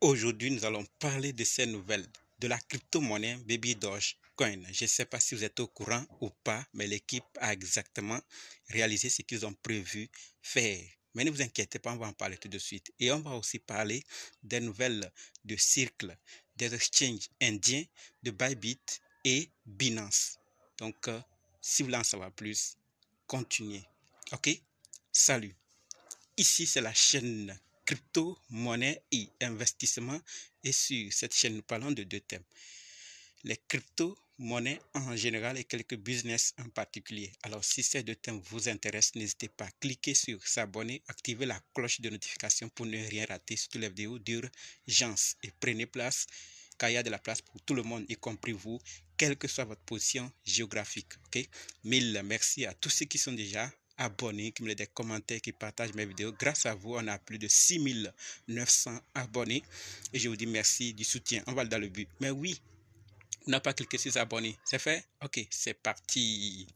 Aujourd'hui, nous allons parler de ces nouvelles, de la crypto-monnaie Baby Dogecoin. Je ne sais pas si vous êtes au courant ou pas, mais l'équipe a exactement réalisé ce qu'ils ont prévu faire. Mais ne vous inquiétez pas, on va en parler tout de suite. Et on va aussi parler des nouvelles de Circle, des exchanges indiens, de Bybit et Binance. Donc, si vous voulez en savoir plus, continuez. OK? Salut. Ici, c'est la chaîne crypto, monnaie et investissement. Et sur cette chaîne, nous parlons de deux thèmes. Les crypto-monnaies en général et quelques business en particulier. Alors, si ces deux thèmes vous intéressent, n'hésitez pas à cliquer sur s'abonner, activer la cloche de notification pour ne rien rater sur toutes les vidéos d'urgence. Et prenez place, car il y a de la place pour tout le monde, y compris vous, quelle que soit votre position géographique. Okay? Mille merci à tous ceux qui sont déjà abonnés, qui me laissent des commentaires, qui partagent mes vidéos. Grâce à vous, on a plus de 6900 abonnés. Et je vous dis merci du soutien. On va dans le but. Mais oui, on n'a pas cliqué sur s'abonner. C'est fait? Ok, c'est parti.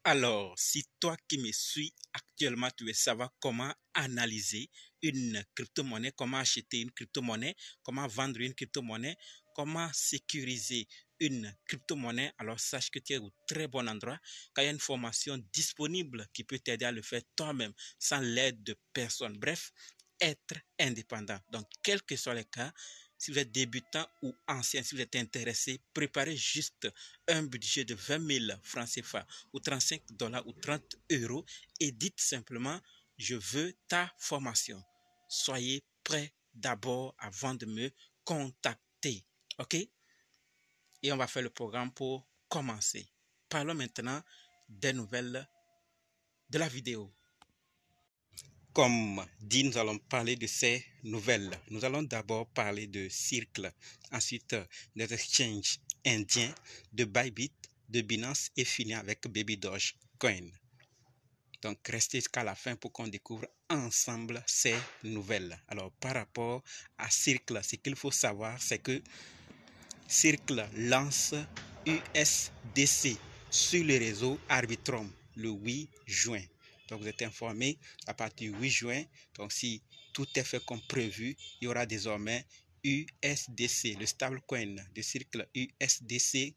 Alors, si toi qui me suis actuellement, tu veux savoir comment analyser une crypto-monnaie, comment acheter une crypto-monnaie, comment vendre une crypto-monnaie, comment sécuriser une crypto-monnaie, alors sache que tu es au très bon endroit, car il y a une formation disponible qui peut t'aider à le faire toi-même, sans l'aide de personne. Bref, être indépendant. Donc, quels que soient les cas, si vous êtes débutant ou ancien, si vous êtes intéressé, préparez juste un budget de 20 000 francs CFA ou 35 $ ou 30 € et dites simplement, je veux ta formation. Soyez prêts d'abord avant de me contacter. OK? Et on va faire le programme pour commencer. Parlons maintenant des nouvelles de la vidéo. Comme dit, nous allons parler de ces nouvelles. Nous allons d'abord parler de Circle, ensuite des exchanges indiens, de Bybit, de Binance et finir avec Baby Dogecoin. Donc, restez jusqu'à la fin pour qu'on découvre ensemble ces nouvelles. Alors, par rapport à Circle, ce qu'il faut savoir, c'est que Circle lance USDC sur le réseau Arbitrum le 8 juin. Donc, vous êtes informés à partir du 8 juin. Donc, si tout est fait comme prévu, il y aura désormais USDC, le stablecoin de Circle USDC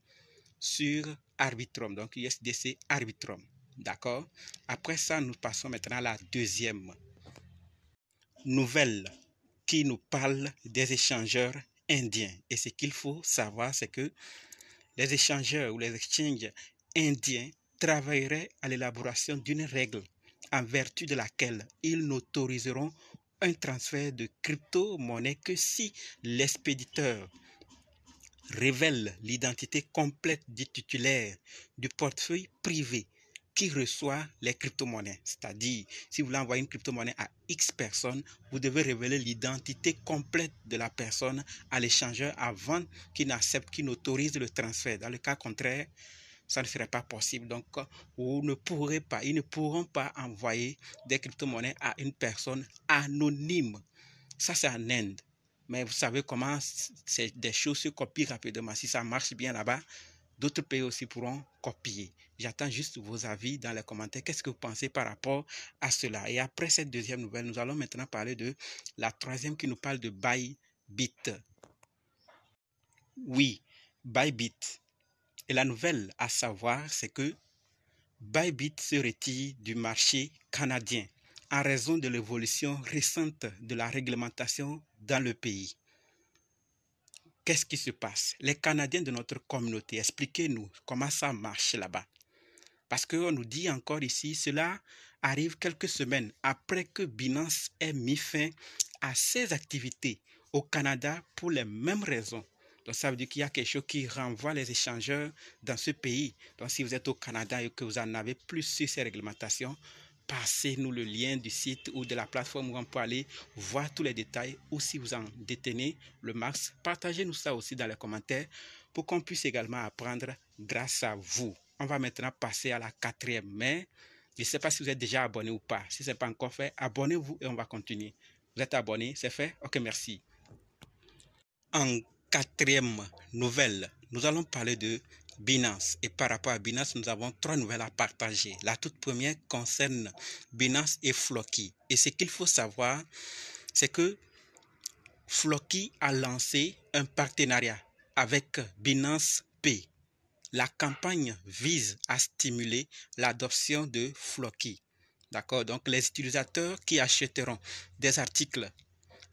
sur Arbitrum. Donc, USDC Arbitrum. D'accord? Après ça, nous passons maintenant à la deuxième nouvelle qui nous parle des échangeurs indiens. Et ce qu'il faut savoir, c'est que les échangeurs ou les exchanges indiens travailleraient à l'élaboration d'une règle en vertu de laquelle ils n'autoriseront un transfert de crypto-monnaie que si l'expéditeur révèle l'identité complète du titulaire du portefeuille privé qui reçoit les crypto-monnaies. C'est-à-dire, si vous voulez envoyer une crypto-monnaie à X personnes, vous devez révéler l'identité complète de la personne à l'échangeur avant qu'il n'accepte, qu'il n'autorise le transfert. Dans le cas contraire, ça ne serait pas possible. Donc, vous ne pourrez pas, ils ne pourront pas envoyer des crypto-monnaies à une personne anonyme. Ça, c'est en Inde. Mais vous savez comment des choses se copient rapidement. Si ça marche bien là-bas, d'autres pays aussi pourront copier. J'attends juste vos avis dans les commentaires. Qu'est-ce que vous pensez par rapport à cela? Et après cette deuxième nouvelle, nous allons maintenant parler de la troisième qui nous parle de Bybit. Oui, Bybit. Et la nouvelle à savoir, c'est que Bybit se retire du marché canadien en raison de l'évolution récente de la réglementation dans le pays. Qu'est-ce qui se passe? Les Canadiens de notre communauté, expliquez-nous comment ça marche là-bas. Parce qu'on nous dit encore ici, cela arrive quelques semaines après que Binance ait mis fin à ses activités au Canada pour les mêmes raisons. Donc ça veut dire qu'il y a quelque chose qui renvoie les échangeurs dans ce pays. Donc si vous êtes au Canada et que vous en avez plus sur ces réglementations, passez-nous le lien du site ou de la plateforme où on peut aller voir tous les détails, ou si vous en détenez le max, partagez-nous ça aussi dans les commentaires pour qu'on puisse également apprendre grâce à vous. On va maintenant passer à la quatrième, mais je ne sais pas si vous êtes déjà abonné ou pas. Si ce n'est pas encore fait, abonnez-vous et on va continuer. Vous êtes abonné, c'est fait? Ok, merci. En quatrième nouvelle, nous allons parler de Binance. Et par rapport à Binance, nous avons 3 nouvelles à partager. La toute première concerne Binance et Floki. Et ce qu'il faut savoir, c'est que Floki a lancé un partenariat avec Binance Pay. La campagne vise à stimuler l'adoption de Floki. D'accord? Donc, les utilisateurs qui achèteront des articles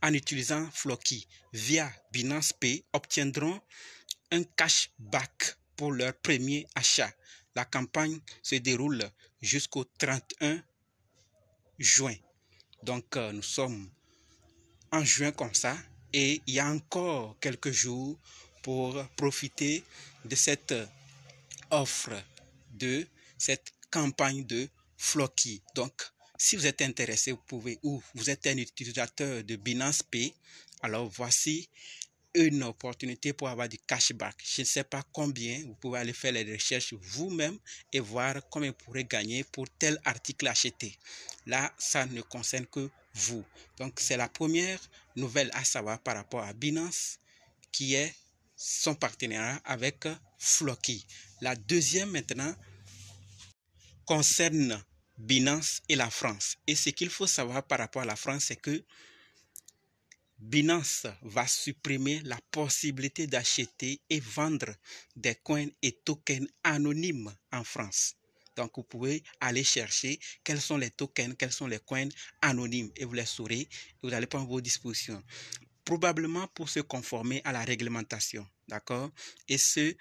en utilisant Floki via Binance Pay obtiendront un cashback pour leur premier achat. La campagne se déroule jusqu'au 31 juin. Donc, nous sommes en juin comme ça et il y a encore quelques jours pour profiter de cette offre, de cette campagne de Floki. Donc, si vous êtes intéressé, vous pouvez, ou vous êtes un utilisateur de Binance Pay, alors voici une opportunité pour avoir du cashback. Je ne sais pas combien, vous pouvez aller faire les recherches vous-même et voir combien vous pourrez gagner pour tel article acheté. Là, ça ne concerne que vous. Donc, c'est la première nouvelle à savoir par rapport à Binance, qui est son partenariat avec Floki. La deuxième maintenant concerne Binance et la France. Et ce qu'il faut savoir par rapport à la France, c'est que Binance va supprimer la possibilité d'acheter et vendre des coins et tokens anonymes en France. Donc, vous pouvez aller chercher quels sont les tokens, quels sont les coins anonymes et vous les saurez et vous allez prendre vos dispositions. Probablement pour se conformer à la réglementation, d'accord? Et ceci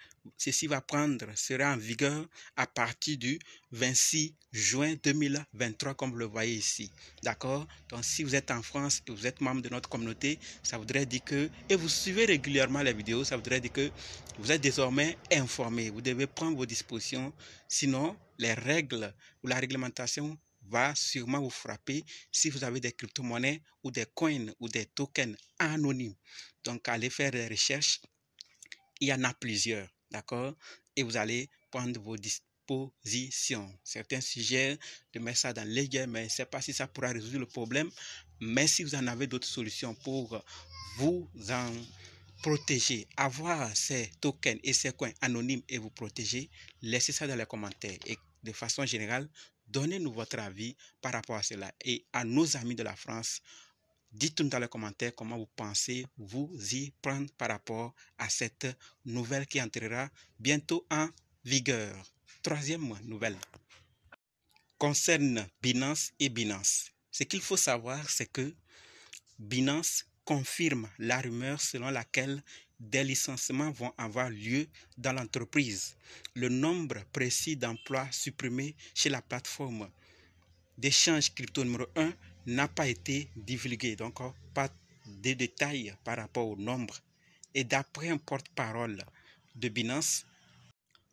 sera en vigueur à partir du 26 juin 2023, comme vous le voyez ici, d'accord? Donc, si vous êtes en France et vous êtes membre de notre communauté, ça voudrait dire que, et vous suivez régulièrement les vidéos, ça voudrait dire que vous êtes désormais informé. Vous devez prendre vos dispositions, sinon les règles ou la réglementation va sûrement vous frapper si vous avez des crypto-monnaies ou des coins ou des tokens anonymes. Donc, allez faire des recherches. Il y en a plusieurs, d'accord? Et vous allez prendre vos dispositions. Certains suggèrent de mettre ça dans les guerres, mais je ne sais pas si ça pourra résoudre le problème. Mais si vous en avez d'autres solutions pour vous en protéger, avoir ces tokens et ces coins anonymes et vous protéger, laissez ça dans les commentaires. Et de façon générale, donnez-nous votre avis par rapport à cela. Et à nos amis de la France, dites-nous dans les commentaires comment vous pensez vous y prendre par rapport à cette nouvelle qui entrera bientôt en vigueur. Troisième nouvelle concerne Binance et Binance. Ce qu'il faut savoir, c'est que Binance confirme la rumeur selon laquelle des licenciements vont avoir lieu dans l'entreprise. Le nombre précis d'emplois supprimés chez la plateforme d'échange crypto numéro 1 n'a pas été divulgué, donc pas de détails par rapport au nombre. Et d'après un porte-parole de Binance,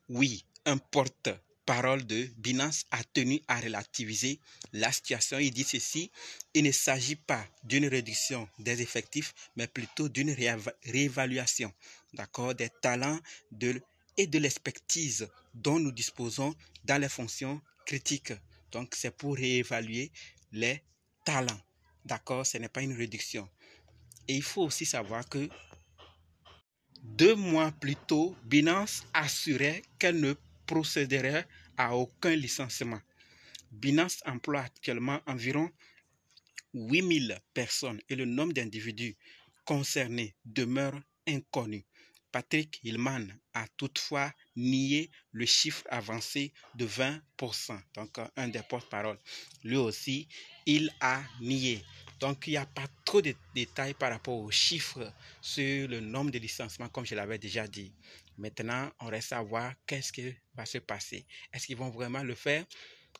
oui, un porte-parole de Binance a tenu à relativiser la situation. Il dit ceci: il ne s'agit pas d'une réduction des effectifs, mais plutôt d'une réévaluation, d'accord, des talents et de l'expertise dont nous disposons dans les fonctions critiques. Donc, c'est pour réévaluer les talents, d'accord, ce n'est pas une réduction. Et il faut aussi savoir que 2 mois plus tôt, Binance assurait qu'elle ne procéderait à aucun licenciement. Binance emploie actuellement environ 8000 personnes et le nombre d'individus concernés demeure inconnu. Patrick Hillman a toutefois nié le chiffre avancé de 20%. Donc, un des porte-parole. Lui aussi, il a nié. Donc, il n'y a pas trop de détails par rapport aux chiffres sur le nombre de licenciements, comme je l'avais déjà dit. Maintenant, on reste à voir qu'est-ce qui va se passer. Est-ce qu'ils vont vraiment le faire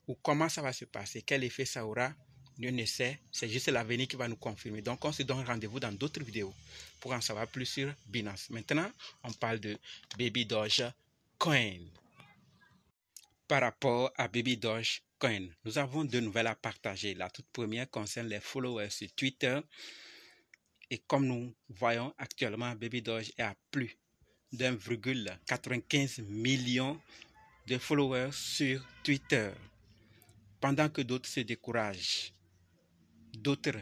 ou comment ça va se passer? Quel effet ça aura? Nul ne sait, c'est juste l'avenir qui va nous confirmer. Donc, on se donne rendez-vous dans d'autres vidéos pour en savoir plus sur Binance. Maintenant, on parle de Baby Doge Coin. Par rapport à Baby Doge Coin, nous avons 2 nouvelles à partager. La toute première concerne les followers sur Twitter. Et comme nous voyons actuellement, Baby Doge est à plus d'1,95 million de followers sur Twitter. Pendant que d'autres se découragent, d'autres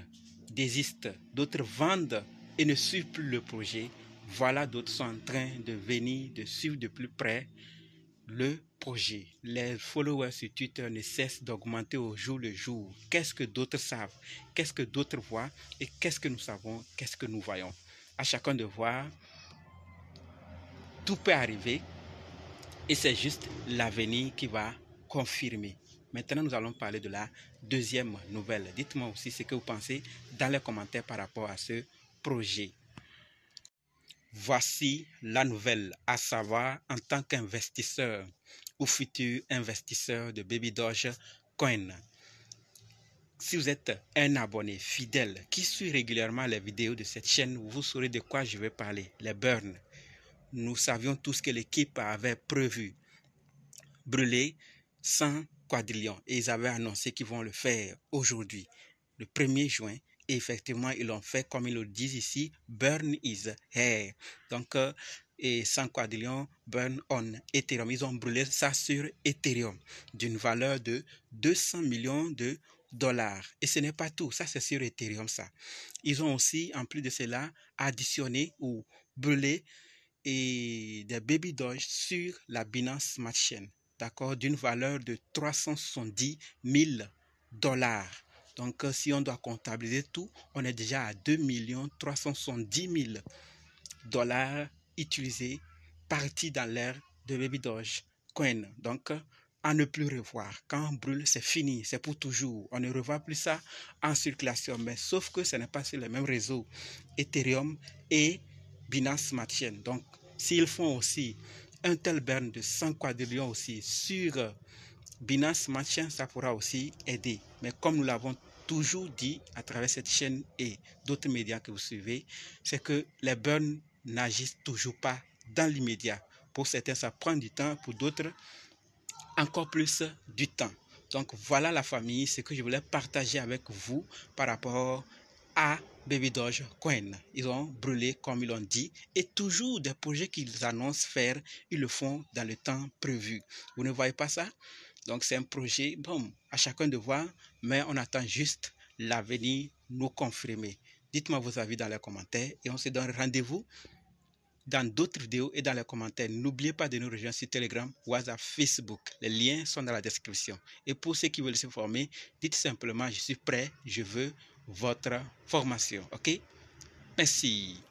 désistent, d'autres vendent et ne suivent plus le projet. Voilà, d'autres sont en train de venir, de suivre de plus près le projet. Les followers sur Twitter ne cessent d'augmenter au jour le jour. Qu'est-ce que d'autres savent? Qu'est-ce que d'autres voient? Et qu'est-ce que nous savons? Qu'est-ce que nous voyons? À chacun de voir. Tout peut arriver. Et c'est juste l'avenir qui va confirmer. Maintenant, nous allons parler de la deuxième nouvelle. Dites-moi aussi ce que vous pensez dans les commentaires par rapport à ce projet. Voici la nouvelle, à savoir en tant qu'investisseur ou futur investisseur de Baby Dogecoin. Si vous êtes un abonné fidèle qui suit régulièrement les vidéos de cette chaîne, vous saurez de quoi je vais parler, les burns. Nous savions tous que l'équipe avait prévu brûler 100 quadrillions et ils avaient annoncé qu'ils vont le faire aujourd'hui, le 1er juin. Et effectivement, ils l'ont fait comme ils le disent ici, burn is here. Donc, et 100 quadrillions burn on Ethereum. Ils ont brûlé ça sur Ethereum d'une valeur de 200 millions de dollars. Et ce n'est pas tout, ça c'est sur Ethereum ça. Ils ont aussi, en plus de cela, additionné ou brûlé et des Baby Doge sur la Binance Smart Chain, d'accord, d'une valeur de 370 000 dollars. Donc, si on doit comptabiliser tout, on est déjà à 2 370 000 dollars utilisés, partis dans l'ère de Baby Dogecoin. Donc, à ne plus revoir. Quand on brûle, c'est fini, c'est pour toujours. On ne revoit plus ça en circulation. Mais sauf que ce n'est pas sur le même réseau, Ethereum et Binance Smart Chain. Donc, s'ils font aussi un tel burn de 100 quadrillions aussi sur Binance Smart Chain, ça pourra aussi aider. Mais comme nous l'avons toujours dit à travers cette chaîne et d'autres médias que vous suivez, c'est que les burns n'agissent toujours pas dans l'immédiat. Pour certains, ça prend du temps, pour d'autres, encore plus du temps. Donc voilà la famille, ce que je voulais partager avec vous par rapport à Baby Dogecoin. Ils ont brûlé comme ils l'ont dit et toujours des projets qu'ils annoncent faire, ils le font dans le temps prévu. Vous ne voyez pas ça? Donc c'est un projet, bon, à chacun de voir, mais on attend juste l'avenir nous confirmer. Dites-moi vos avis dans les commentaires et on se donne rendez-vous dans d'autres vidéos et dans les commentaires. N'oubliez pas de nous rejoindre sur Telegram, WhatsApp, Facebook. Les liens sont dans la description. Et pour ceux qui veulent se former, dites simplement, je suis prêt, je veux votre formation. OK? Merci.